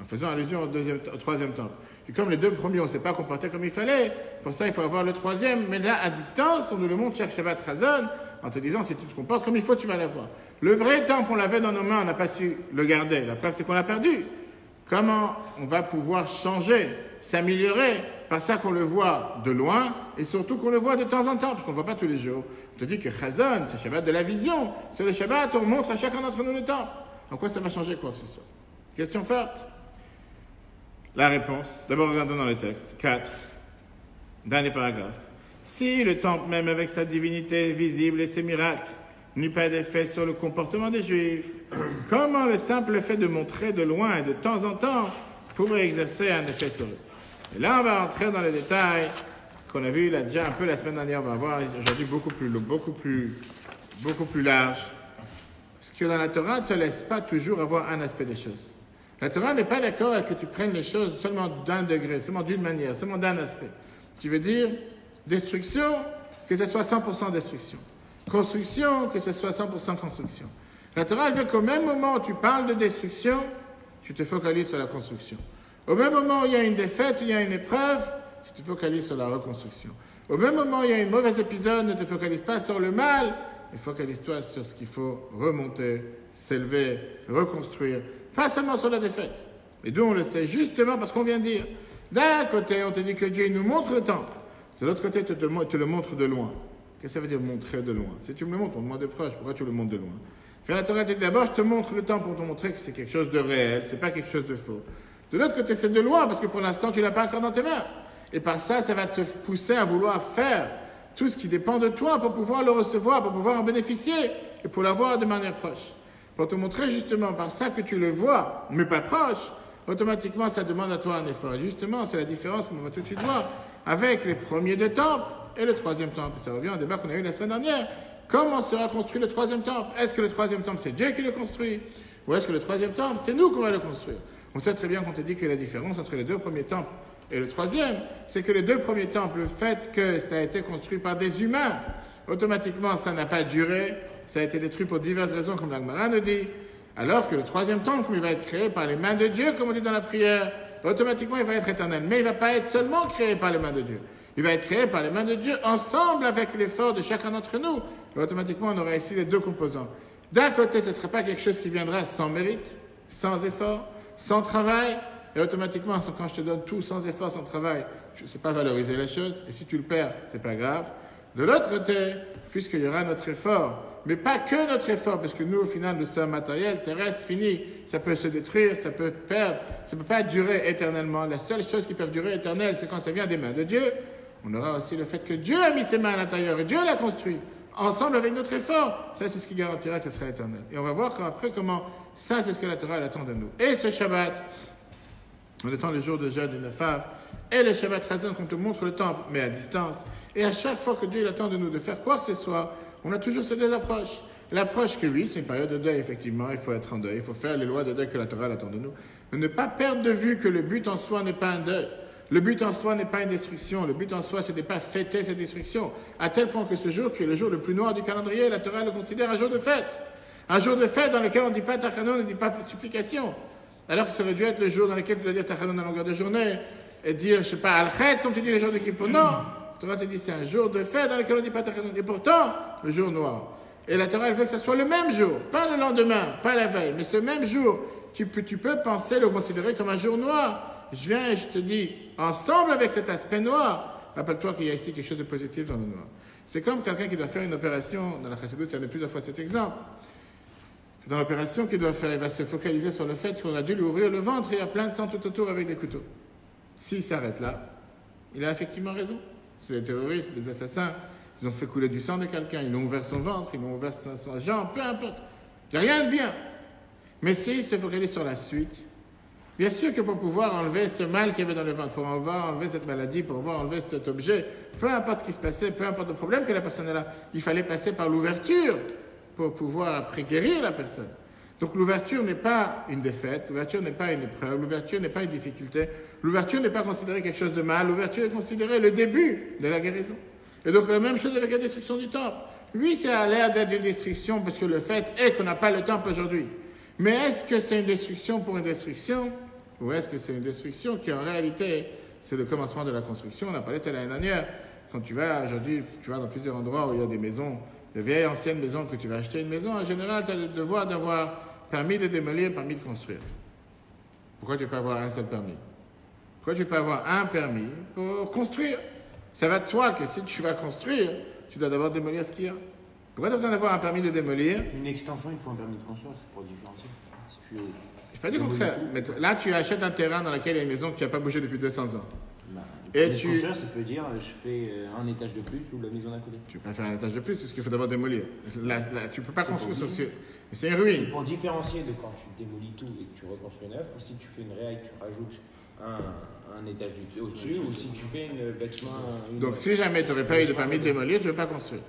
En faisant allusion au 3e temple. Et comme les 2 premiers, on ne s'est pas comporté comme il fallait, pour ça, il faut avoir le 3e. Mais là, à distance, on nous le montre chaque Shabbat Chazon, en te disant, si tu te comportes comme il faut, tu vas l'avoir. Le vrai temple, on l'avait dans nos mains, on n'a pas su le garder. La preuve, c'est qu'on l'a perdu. Comment on va pouvoir changer, s'améliorer, par ça qu'on le voit de loin, et surtout qu'on le voit de temps en temps, parce qu'on ne le voit pas tous les jours. On te dit que Chazon, c'est le Shabbat de la vision. C'est le Shabbat, on montre à chacun d'entre nous le temple. En quoi ça va changer quoi que ce soit? Question forte. La réponse, d'abord regardons dans le texte, 4, dernier paragraphe. Si le temple même avec sa divinité visible et ses miracles n'eut pas d'effet sur le comportement des Juifs, comment le simple fait de montrer de loin et de temps en temps pourrait exercer un effet sur eux? Et là, on va entrer dans les détails qu'on a vu là déjà un peu la semaine dernière, on va voir aujourd'hui beaucoup plus large. Parce que dans la Torah, ne te laisse pas toujours avoir un aspect des choses. La Torah n'est pas d'accord avec que tu prennes les choses seulement d'un degré, seulement d'une manière, seulement d'un aspect. Tu veux dire destruction, que ce soit 100% destruction. Construction, que ce soit 100% construction. La Torah, elle veut qu'au même moment où tu parles de destruction, tu te focalises sur la construction. Au même moment où il y a une défaite, où il y a une épreuve, tu te focalises sur la reconstruction. Au même moment où il y a un mauvais épisode, ne te focalise pas sur le mal, mais focalise-toi sur ce qu'il faut remonter, s'élever, reconstruire. Pas seulement sur la défaite. Et d'où on le sait justement parce qu'on vient de dire. D'un côté, on te dit que Dieu nous montre le temple. De l'autre côté, il te le montre de loin. Qu'est-ce que ça veut dire montrer de loin? Si tu me le montres, montre-moi de proche. Pourquoi tu le montres de loin? La Torah te dit d'abord, je te montre le temple pour te montrer que c'est quelque chose de réel, c'est pas quelque chose de faux. De l'autre côté, c'est de loin parce que pour l'instant, tu l'as pas encore dans tes mains. Et par ça, ça va te pousser à vouloir faire tout ce qui dépend de toi pour pouvoir le recevoir, pour pouvoir en bénéficier et pour l'avoir de manière proche. Pour te montrer justement par ça que tu le vois, mais pas proche, automatiquement ça demande à toi un effort. Et justement, c'est la différence qu'on va tout de suite voir avec les premiers 2 temples et le 3e temple. Ça revient au débat qu'on a eu la semaine dernière. Comment sera construit le 3e temple? Est-ce que le 3e temple, c'est Dieu qui le construit? Ou est-ce que le 3e temple, c'est nous qu'on va le construire? On sait très bien qu'on te dit que la différence entre les 2 premiers temples et le 3e, c'est que les 2 premiers temples, le fait que ça a été construit par des humains, automatiquement ça n'a pas duré. Ça a été détruit pour diverses raisons, comme l'Agmara nous dit. Alors que le 3e temple, comme il va être créé par les mains de Dieu, comme on dit dans la prière, automatiquement il va être éternel. Mais il ne va pas être seulement créé par les mains de Dieu. Il va être créé par les mains de Dieu, ensemble avec l'effort de chacun d'entre nous. Et automatiquement, on aura ici les 2 composants. D'un côté, ce ne sera pas quelque chose qui viendra sans mérite, sans effort, sans travail. Et automatiquement, quand je te donne tout sans effort, sans travail, je ne sais pas valoriser la chose. Et si tu le perds, ce n'est pas grave. De l'autre côté, puisqu'il y aura notre effort, mais pas que notre effort, parce que nous, au final, nous sommes matériels, terrestres, finis. Ça peut se détruire, ça peut perdre, ça ne peut pas durer éternellement. La seule chose qui peut durer éternelle, c'est quand ça vient des mains de Dieu. On aura aussi le fait que Dieu a mis ses mains à l'intérieur et Dieu l'a construit, ensemble avec notre effort. Ça, c'est ce qui garantira que ce sera éternel. Et on va voir après comment ça, c'est ce que la Torah elle attend de nous. Et ce Shabbat, on attend le jour de jeûne du 9 Av, et le Shabbat Chazon qu'on te montre le temple, mais à distance. Et à chaque fois que Dieu il attend de nous de faire quoi que ce soit, on a toujours ces 2 approches. L'approche que oui, c'est une période de deuil, effectivement, il faut être en deuil, il faut faire les lois de deuil que la Torah attend de nous. Mais ne pas perdre de vue que le but en soi n'est pas un deuil. Le but en soi n'est pas une destruction. Le but en soi, c'est de ne pas fêter cette destruction. À tel point que ce jour, qui est le jour le plus noir du calendrier, la Torah le considère un jour de fête. Un jour de fête dans lequel on ne dit pas Tachanon, on ne dit pas supplication. Alors que ça aurait dû être le jour dans lequel tu dois dire Tachanon à longueur de journée et dire, je ne sais pas, Al-Khet, comme tu dis les jours de Kippour. Non, la Torah te dit c'est un jour de fête dans lequel on ne dit pas Tachanon. Et pourtant, le jour noir. Et la Torah, elle veut que ce soit le même jour, pas le lendemain, pas la veille, mais ce même jour. Tu peux penser le considérer comme un jour noir. Je viens et je te dis, ensemble avec cet aspect noir, rappelle-toi qu'il y a ici quelque chose de positif dans le noir. C'est comme quelqu'un qui doit faire une opération, dans la Chassidut, il y en a plusieurs fois cet exemple. Dans l'opération qu'il doit faire, il va se focaliser sur le fait qu'on a dû lui ouvrir le ventre et il y a plein de sang tout autour avec des couteaux. S'il s'arrête là, il a effectivement raison. C'est des terroristes, des assassins, ils ont fait couler du sang de quelqu'un, ils l'ont ouvert son ventre, ils l'ont ouvert son jambe, peu importe. Il n'y a rien de bien. Mais s'il se focalise sur la suite, bien sûr que pour pouvoir enlever ce mal qu'il y avait dans le ventre, pour pouvoir enlever cette maladie, pour pouvoir enlever cet objet, peu importe ce qui se passait, peu importe le problème que la personne a là, il fallait passer par l'ouverture pour pouvoir après guérir la personne. Donc l'ouverture n'est pas une défaite, l'ouverture n'est pas une épreuve, l'ouverture n'est pas une difficulté, l'ouverture n'est pas considérée quelque chose de mal, l'ouverture est considérée le début de la guérison. Et donc la même chose avec la destruction du temple. Oui, ça a l'air d'être une destruction parce que le fait est qu'on n'a pas le temple aujourd'hui. Mais est-ce que c'est une destruction pour une destruction ou est-ce que c'est une destruction qui en réalité c'est le commencement de la construction? On a parlé de ça l'année dernière. Quand tu vas aujourd'hui, tu vas dans plusieurs endroits où il y a des maisons, de vieilles anciennes maisons, que tu vas acheter une maison, en général, tu as le devoir d'avoir permis de démolir, permis de construire. Pourquoi tu ne peux pas avoir un seul permis? Pourquoi tu ne peux pas avoir un permis pour construire? Ça va de soi que si tu vas construire, tu dois d'abord démolir ce qu'il y a. Pourquoi tu as besoin d'avoir un permis de démolir? Une extension, il faut un permis de construire, c'est pour différencier. Si tu es... Je ne pas du contraire. Mais là, tu achètes un terrain dans lequel il y a une maison qui n'a pas bougé depuis 200 ans. Bah, Et tu... construire, ça peut dire je fais un étage de plus ou la maison d'à côté. Tu ne peux pas faire un étage de plus, c'est ce qu'il faut d'abord démolir. Là, tu ne peux pas construire sur ce... C'est une ruine. C'est pour différencier de quand tu démolis tout et que tu reconstruis neuf, ou si tu fais une réa et que tu rajoutes un étage au-dessus, ou si tu fais une bâtiment... Donc si jamais tu n'aurais pas eu de permis de démolir, tu ne veux pas construire.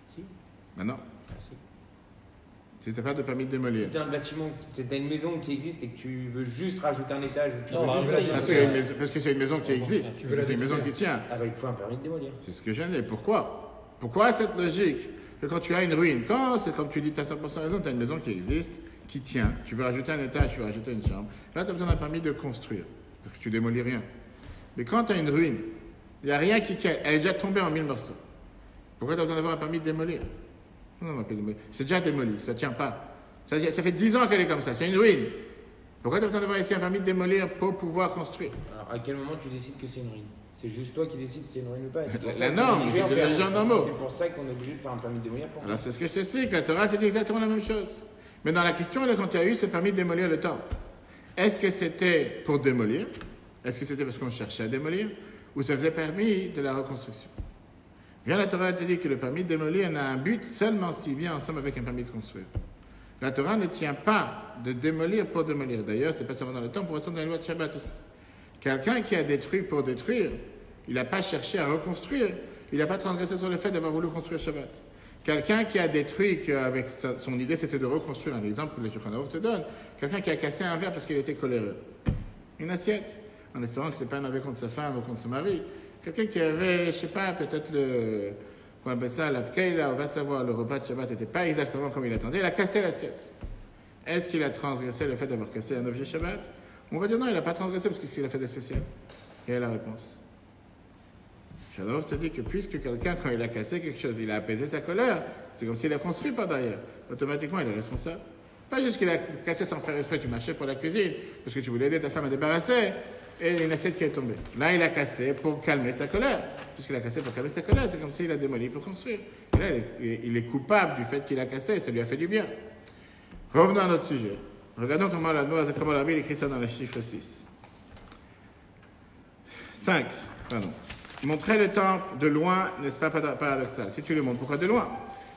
Si. Ben non. Si tu n'as pas de permis de démolir. Si tu as un bâtiment, tu as une maison qui existe et que tu veux juste rajouter un étage, ou tu Non, veux juste payer parce que c'est une maison qui existe, c'est une maison qui tient. il faut un permis de démolir. C'est ce que je dis. Pourquoi? Pourquoi cette logique que quand tu as une ruine, quand c'est comme tu dis, tu as 100% raison, tu as une maison qui existe, qui tient, tu veux rajouter un étage, tu veux rajouter une chambre, là tu as besoin d'un permis de construire, parce que tu démolis rien. Mais quand tu as une ruine, il n'y a rien qui tient, elle est déjà tombée en 1000 morceaux. Pourquoi tu as besoin d'avoir un permis de démolir? Non, c'est déjà démoli, ça ne tient pas. Ça fait 10 ans qu'elle est comme ça, c'est une ruine. Pourquoi tu as besoin d'avoir ici un permis de démolir pour pouvoir construire? Alors, à quel moment tu décides que c'est une ruine? C'est juste toi qui décides si c'est une ruine ou pas. La norme, c'est les gens normaux. C'est pour ça qu'on est obligé de faire un permis de démolir. Alors c'est ce que je t'explique, la Torah te dit exactement la même chose. Mais dans la question, là, quand tu as eu ce permis de démolir le temple, est-ce que c'était pour démolir? Est-ce que c'était parce qu'on cherchait à démolir? Ou ça faisait permis de la reconstruction? Bien, la Torah te dit que le permis de démolir n'a un but seulement s'il vient ensemble avec un permis de construire. La Torah ne tient pas de démolir pour démolir. D'ailleurs, c'est pas seulement dans le temple, pour rester dans la loi de Shabbat aussi. Quelqu'un qui a détruit pour détruire, il n'a pas cherché à reconstruire. Il n'a pas transgressé sur le fait d'avoir voulu construire Shabbat. Quelqu'un qui a détruit, qu'avec son idée c'était de reconstruire, un exemple que le Shulchan Aruch te donne, quelqu'un qui a cassé un verre parce qu'il était coléreux. Une assiette, en espérant que ce n'est pas un aveu contre sa femme ou contre son mari. Quelqu'un qui avait, je ne sais pas, peut-être qu'on appelle ça, la pkeila, on va savoir, le repas de Shabbat n'était pas exactement comme il attendait, il a cassé l'assiette. Est-ce qu'il a transgressé le fait d'avoir cassé un objet Shabbat? On va dire non, il n'a pas transgressé parce qu'il a fait de spécial. Quelle est la réponse? J'adore te dire que puisque quelqu'un, quand il a cassé quelque chose, il a apaisé sa colère, c'est comme s'il a construit par derrière. Automatiquement, il est responsable. Pas juste qu'il a cassé sans faire exprès, tu marchais pour la cuisine, parce que tu voulais aider ta femme à débarrasser, et une assiette qui est tombée. Là, il a cassé pour calmer sa colère. Puisqu'il a cassé pour calmer sa colère, c'est comme s'il a démoli pour construire. Et là, il est coupable du fait qu'il a cassé, ça lui a fait du bien. Revenons à notre sujet. Regardons comment la Bible écrit ça dans le chiffre 6. 5, pardon. Montrer le temple de loin, n'est-ce pas paradoxal? Si tu le montres, pourquoi de loin?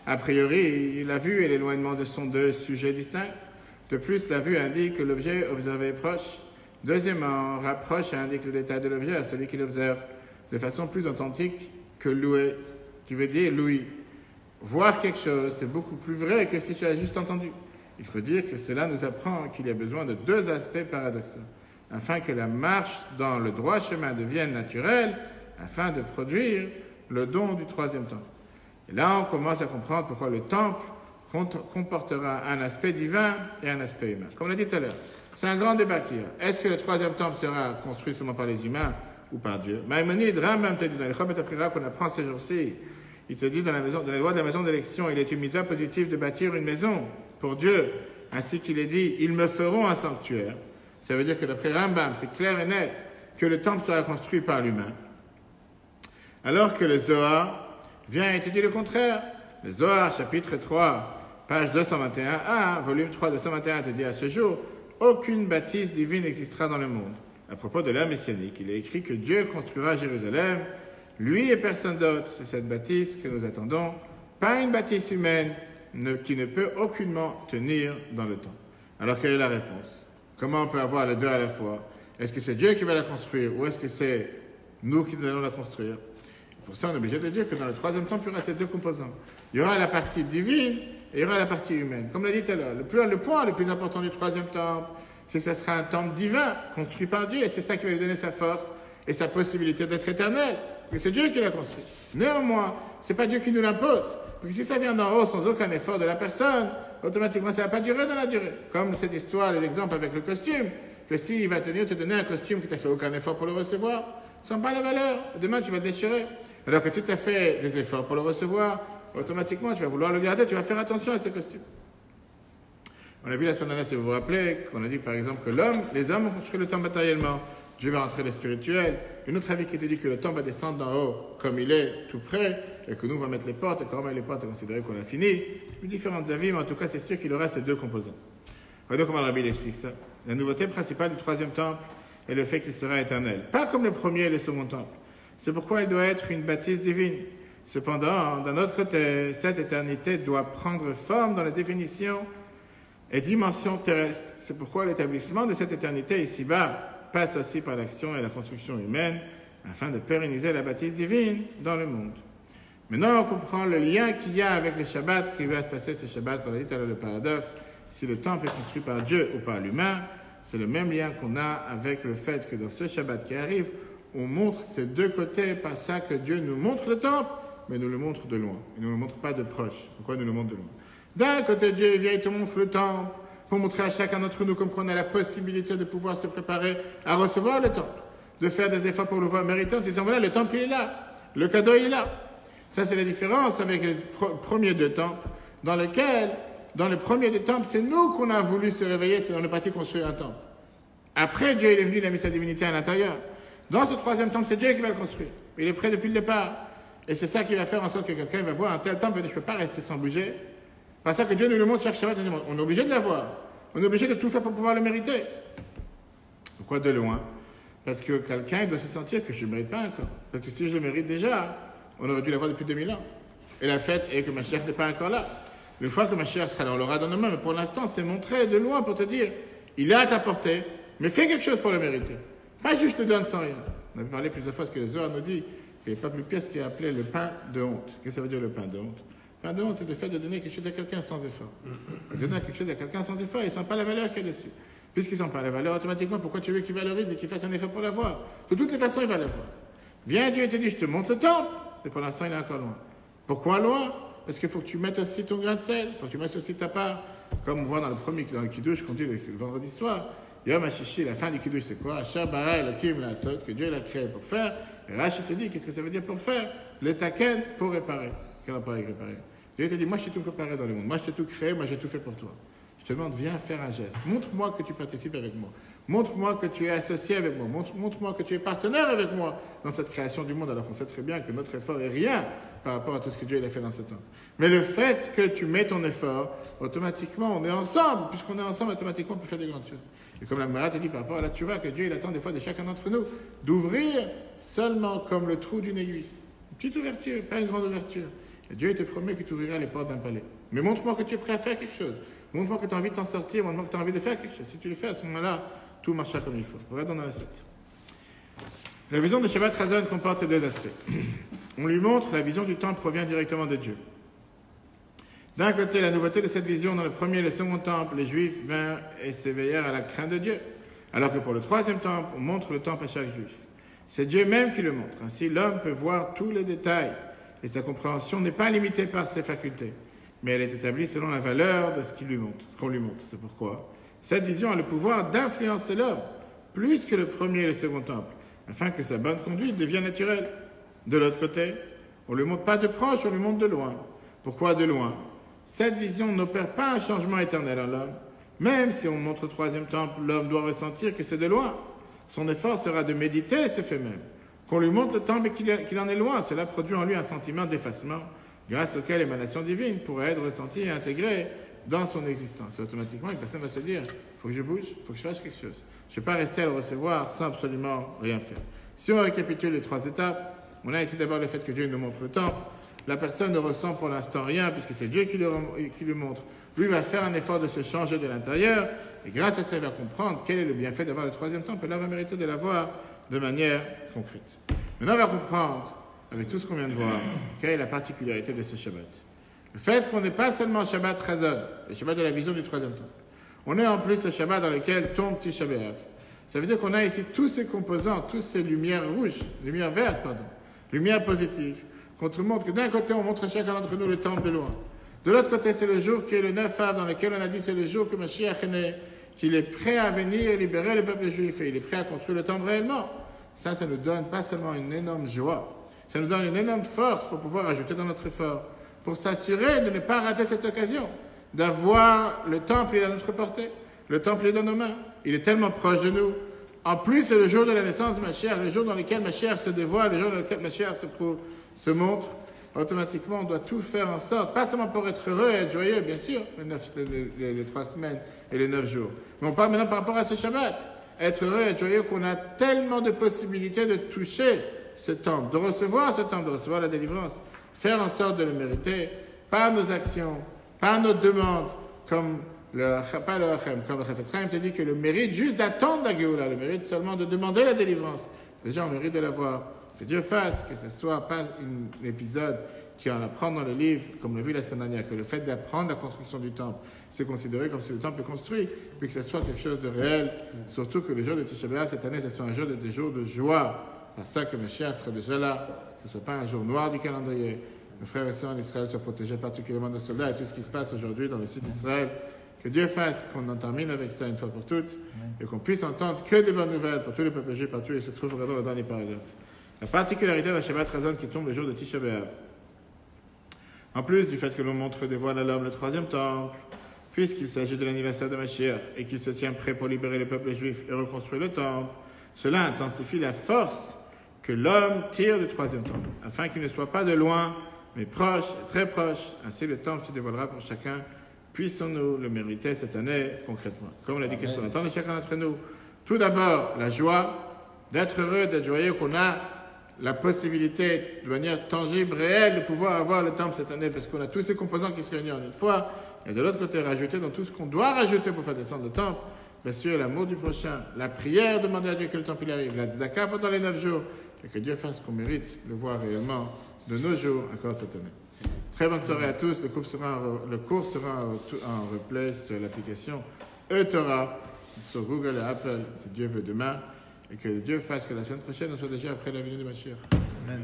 A priori, la vue et l'éloignement sont deux sujets distincts. De plus, la vue indique que l'objet observé est proche. Deuxièmement, rapproche et indique le détail de l'objet à celui qui l'observe de façon plus authentique que louer, qui veut dire louis. Voir quelque chose, c'est beaucoup plus vrai que si tu as juste entendu. Il faut dire que cela nous apprend qu'il y a besoin de deux aspects paradoxaux, afin que la marche dans le droit chemin devienne naturelle, afin de produire le don du troisième temple. Et là, on commence à comprendre pourquoi le temple comportera un aspect divin et un aspect humain. Comme on l'a dit tout à l'heure, c'est un grand débat qu'il y a. Est-ce que le troisième temple sera construit seulement par les humains ou par Dieu? Maïmonide, Rambam te dit dans les Chobet Aprira qu'on apprend ces jours-ci, il te dit dans les lois de la maison d'élection, il est une mise positive de bâtir une maison pour Dieu, ainsi qu'il est dit, ils me feront un sanctuaire. Ça veut dire que d'après Rambam, c'est clair et net que le temple sera construit par l'humain. Alors que le Zohar vient étudier le contraire. Le Zohar, chapitre 3, page 221a, volume 3, 221, te dit à ce jour, aucune bâtisse divine n'existera dans le monde. À propos de l'ère messianique, il est écrit que Dieu construira Jérusalem, lui et personne d'autre. C'est cette bâtisse que nous attendons, pas une bâtisse humaine qui ne peut aucunement tenir dans le temps. Alors quelle est la réponse? Comment on peut avoir les deux à la fois? Est-ce que c'est Dieu qui va la construire ou est-ce que c'est nous qui allons la construire? Pour ça, on est obligé de dire que dans le troisième temple, il y aura ces deux composants. Il y aura la partie divine et il y aura la partie humaine. Comme l'a dit tout à l'heure, le point le plus important du troisième temple, c'est que ce sera un temple divin, construit par Dieu, et c'est ça qui va lui donner sa force et sa possibilité d'être éternel. Mais c'est Dieu qui l'a construit. Néanmoins, ce n'est pas Dieu qui nous l'impose. Parce que si ça vient d'en haut sans aucun effort de la personne, automatiquement, ça ne va pas durer dans la durée. Comme cette histoire, l'exemple avec le costume, que s'il va te donner un costume que tu n'as fait aucun effort pour le recevoir, ça n'a pas la valeur. Demain, tu vas le déchirer. Alors que si tu as fait des efforts pour le recevoir, automatiquement, tu vas vouloir le garder, tu vas faire attention à ce costume. On a vu la semaine dernière, si vous vous rappelez, qu'on a dit par exemple que les hommes ont construit le temple matériellement. Dieu va rentrer le spirituel. Une autre avis qui te dit que le temple va descendre d'en haut comme il est, tout près, et que nous, on va mettre les portes, et quand on met les portes, c'est considéré qu'on a fini. Différents avis, mais en tout cas, c'est sûr qu'il aura ces deux composants. Voyons comment le Rabbi explique ça. La nouveauté principale du troisième temple est le fait qu'il sera éternel. Pas comme le premier et le second temple. C'est pourquoi il doit être une bâtisse divine. Cependant, d'un autre côté, cette éternité doit prendre forme dans la définition et dimension terrestre. C'est pourquoi l'établissement de cette éternité ici-bas passe aussi par l'action et la construction humaine afin de pérenniser la bâtisse divine dans le monde. Maintenant, on comprend le lien qu'il y a avec le Shabbat, qui va se passer ce Shabbat. On a dit tout à l'heure le paradoxe. Si le temple est construit par Dieu ou par l'humain, c'est le même lien qu'on a avec le fait que dans ce Shabbat qui arrive, on montre ces deux côtés, par ça que Dieu nous montre le temple, mais nous le montre de loin. Il ne nous le montre pas de proche. Pourquoi il nous le montre de loin? D'un côté, Dieu vient et te montre le temple pour montrer à chacun d'entre nous comme qu'on a la possibilité de pouvoir se préparer à recevoir le temple, de faire des efforts pour le voir méritant, en disant voilà, le temple il est là, le cadeau il est là. Ça, c'est la différence avec les premiers deux temples, dans lesquels, dans le premier deux temples, c'est nous qu'on a voulu se réveiller, c'est dans le parti construire un temple. Après, Dieu il est venu, il a mis sa divinité à l'intérieur. Dans ce troisième temple, c'est Dieu qui va le construire. Il est prêt depuis le départ. Et c'est ça qui va faire en sorte que quelqu'un va voir un tel temple et dire je ne peux pas rester sans bouger. Par ça que Dieu nous le montre chaque Shabbat. On est obligé de l'avoir. On est obligé de tout faire pour pouvoir le mériter. Pourquoi de loin? Parce que quelqu'un doit se sentir que je ne le mérite pas encore. Parce que si je le mérite déjà, on aurait dû l'avoir depuis 2000 ans. Et la fête est que ma chère n'est pas encore là. Une fois que ma chère sera là, on l'aura dans nos mains. Mais pour l'instant, c'est montré de loin pour te dire il est à ta portée, mais fais quelque chose pour le mériter. Pas juste te donne sans rien. On avait parlé plusieurs fois ce que les Zohar nous dit qu'il n'y a pas plus pire ce qui est appelé le pain de honte. Qu'est-ce que ça veut dire le pain de honte? Le pain de honte, c'est le fait de donner quelque chose à quelqu'un sans effort. Donner quelque chose à quelqu'un sans effort, ils ne sentent pas la valeur qu'il y a dessus. Puisqu'ils ne sentent pas la valeur, automatiquement, pourquoi tu veux qu'il valorise et qu'il fasse un effort pour l'avoir? De toutes les façons, il va l'avoir. Viens, Dieu te dit, je te montre le temple. Et pour l'instant, il est encore loin. Pourquoi loin? Parce qu'il faut que tu mettes aussi ton grain de sel. Il faut que tu mettes aussi ta part. Comme on voit dans le Kiddush qu'on dit le vendredi soir. Yom HaShishi, la fin du Kiddush, c'est quoi? Asher bara Elokim la'asot, que Dieu l'a créé pour faire. Et Rashi te dit, qu'est-ce que ça veut dire pour faire? Le taken pour réparer. Quel appareil réparer? Dieu te dit, moi je t'ai tout préparé dans le monde. Moi je t'ai tout créé, moi j'ai tout fait pour toi. Je te demande, viens faire un geste. Montre-moi que tu participes avec moi. Montre-moi que tu es associé avec moi. Montre-moi que tu es partenaire avec moi dans cette création du monde, alors qu'on sait très bien que notre effort est rien par rapport à tout ce que Dieu a fait dans ce temps. Mais le fait que tu mets ton effort, automatiquement, on est ensemble. Puisqu'on est ensemble, automatiquement, on peut faire des grandes choses. Et comme la Gemara te dit par rapport à la tchouva, que Dieu il attend des fois de chacun d'entre nous d'ouvrir seulement comme le trou d'une aiguille. Une petite ouverture, pas une grande ouverture. Et Dieu il te promet qu'il t'ouvrira les portes d'un palais. Mais montre-moi que tu es prêt à faire quelque chose. Montre-moi que tu as envie de t'en sortir, montre-moi que tu as envie de faire quelque chose. Si tu le fais à ce moment-là, tout marchera comme il faut. Regardons dans la suite. La vision de Shabbat Chazon comporte ces deux aspects. On lui montre la vision du temple provient directement de Dieu. D'un côté, la nouveauté de cette vision, dans le premier et le second temple, les Juifs vinrent et s'éveillèrent à la crainte de Dieu. Alors que pour le troisième temple, on montre le temple à chaque Juif. C'est Dieu même qui le montre. Ainsi, l'homme peut voir tous les détails et sa compréhension n'est pas limitée par ses facultés, mais elle est établie selon la valeur de ce qu'on lui montre. C'est pourquoi cette vision a le pouvoir d'influencer l'homme plus que le premier et le second temple, afin que sa bonne conduite devienne naturelle. De l'autre côté, on ne lui montre pas de proche, on lui montre de loin. Pourquoi de loin? Cette vision n'opère pas un changement éternel en l'homme. Même si on montre le troisième temple, l'homme doit ressentir que c'est de loin. Son effort sera de méditer ce fait même. qu'on lui montre le temple et qu'il en est loin. Cela produit en lui un sentiment d'effacement, grâce auquel l'émanation divine pourrait être ressentie et intégrée dans son existence. Et automatiquement, une personne va se dire, il faut que je bouge, il faut que je fasse quelque chose. Je ne vais pas rester à le recevoir sans absolument rien faire. Si on récapitule les 3 étapes, on a ici d'abord le fait que Dieu nous montre le temple. La personne ne ressent pour l'instant rien, puisque c'est Dieu qui lui montre. Lui va faire un effort de se changer de l'intérieur, et grâce à ça, il va comprendre quel est le bienfait d'avoir le 3e temple, et là, il va mériter de l'avoir de manière concrète. Maintenant, on va comprendre, avec tout ce qu'on vient de voir, quelle est la particularité de ce Shabbat. Le fait qu'on n'est pas seulement Shabbat Chazon, le Shabbat de la vision du 3e temple. On est en plus le Shabbat dans lequel tombe Tisha B'Av. Ça veut dire qu'on a ici tous ces composants, toutes ces lumières rouges, lumières vertes, lumières positives, qu'on te montre que d'un côté, on montre chacun d'entre nous le temple de loin. De l'autre côté, c'est le jour qui est le 9 Av, dans lequel on a dit c'est le jour que Mashiach est né, qu'il est prêt à venir et libérer le peuple juif, et il est prêt à construire le temple réellement. Ça nous donne pas seulement une énorme joie, ça nous donne une énorme force pour pouvoir ajouter dans notre effort, pour s'assurer de ne pas rater cette occasion, d'avoir le temple, il est à notre portée, le temple est dans nos mains, il est tellement proche de nous. En plus, c'est le jour de la naissance de Mashiach, le jour dans lequel Mashiach se dévoile, le jour dans lequel Mashiach se montre. Automatiquement, on doit tout faire en sorte, pas seulement pour être heureux et être joyeux, bien sûr, les 3 semaines et les 9 jours. Mais on parle maintenant par rapport à ce Shabbat. Être heureux et être joyeux qu'on a tellement de possibilités de toucher ce temple, de recevoir ce temple, de recevoir la délivrance. Faire en sorte de le mériter, pas nos actions, pas nos demandes, comme le Chafetz Chaim te dit que le mérite juste d'attendre la Géoula, le mérite seulement de demander la délivrance. Déjà, on mérite de l'avoir. Que Dieu fasse que ce ne soit pas un épisode qui en apprend dans le livre, comme on l'a vu la semaine dernière, que le fait d'apprendre la construction du temple, c'est considéré comme si le temple est construit, puis que ce soit quelque chose de réel, surtout que le jour de Tisha B'Av cette année, ce soit un jour des jours de joie, par ça que Mashiach sera déjà là, que ce ne soit pas un jour noir du calendrier. Nos frères et sœurs en Israël soient protégés, particulièrement nos soldats et tout ce qui se passe aujourd'hui dans le sud d'Israël. Que Dieu fasse qu'on en termine avec ça une fois pour toutes, et qu'on puisse entendre que des bonnes nouvelles pour tous les peuples juifs partout, et se trouve vraiment dans le dernier paragraphe. La particularité de la Shabbat Chazon qui tombe le jour de Tisha B'Av. En plus du fait que l'on montre dévoile à l'homme le 3e temple, puisqu'il s'agit de l'anniversaire de Mashiach et qu'il se tient prêt pour libérer le peuple juif et reconstruire le temple, cela intensifie la force que l'homme tire du 3e temple, afin qu'il ne soit pas de loin, mais proche, très proche. Ainsi le temple se dévoilera pour chacun. Puissons-nous le mériter cette année concrètement. Comme on l'a dit, qu'est-ce qu'on attend de chacun d'entre nous? Tout d'abord, la joie d'être heureux, d'être joyeux, qu'on a la possibilité, de manière tangible, réelle, de pouvoir avoir le temple cette année, parce qu'on a tous ces composants qui se réunissent en une fois, et de l'autre côté, rajouter dans tout ce qu'on doit rajouter pour faire descendre le temple, bien sûr, l'amour du prochain, la prière, demander à Dieu que le temple il arrive, la tzaka pendant les 9 jours, et que Dieu fasse qu'on mérite le voir réellement de nos jours encore cette année. Très bonne soirée à tous, le cours sera en replay sur l'application eTorah, sur Google et Apple, si Dieu veut demain. Et que Dieu fasse que la semaine prochaine, on soit déjà après la venue de Mashiach. Amen.